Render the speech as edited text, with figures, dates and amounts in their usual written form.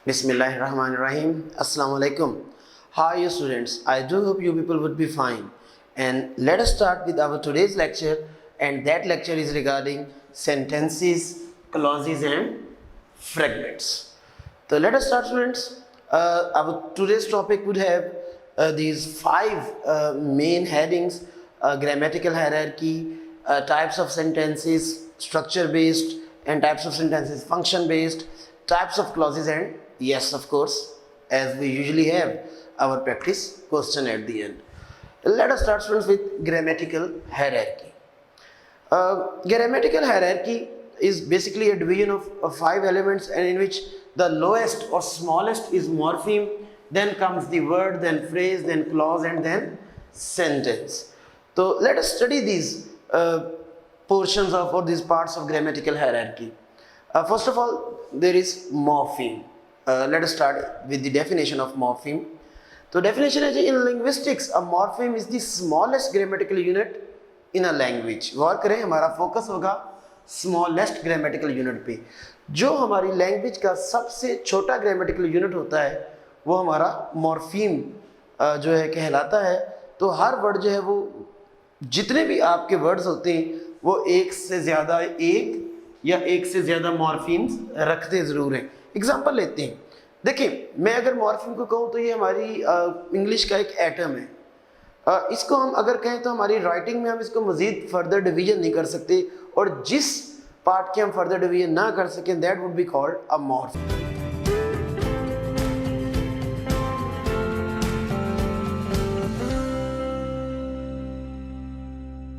Bismillahirrahmanirrahim. Assalamu alaikum. How are you students? I do hope you people would be fine. And let us start with our today's lecture, and that lecture is regarding sentences, clauses and fragments. So let us start, students. Our today's topic would have these five main headings: grammatical hierarchy, types of sentences, structure based, and types of sentences, function based, types of clauses, and yes, of course, as we usually have, our practice question at the end. Let us start, students, with grammatical hierarchy. Grammatical hierarchy is basically a division of five elements, and in which the lowest or smallest is morpheme, then comes the word, then phrase, then clause, and then sentence. So let us study these portions of, or these parts of grammatical hierarchy. First of all, there is morpheme. Let us start with the definition of morpheme. So definition है in linguistics, a morpheme is the smallest grammatical unit in a language. गौर करें, हमारा focus होगा smallest grammatical unit पे. जो हमारी language का सबसे छोटा ग्रामेटिकल यूनिट होता है वो हमारा मॉर्फीम जो है कहलाता है. तो हर वर्ड जो है वो, जितने भी आपके वर्ड्स होते हैं वो एक से ज़्यादा या एक से ज़्यादा मॉर्फीम्स रखते ज़रूर हैं. एग्जांपल लेते हैं. देखिए, मैं अगर मॉर्फीम को कहूँ तो ये हमारी इंग्लिश का एक एटम है. इसको हम अगर कहें तो हमारी राइटिंग में हम इसको मज़ीद फर्दर डिवीजन नहीं कर सकते, और जिस पार्ट के हम फर्दर डिवीजन ना कर सकें that would be called a morpheme.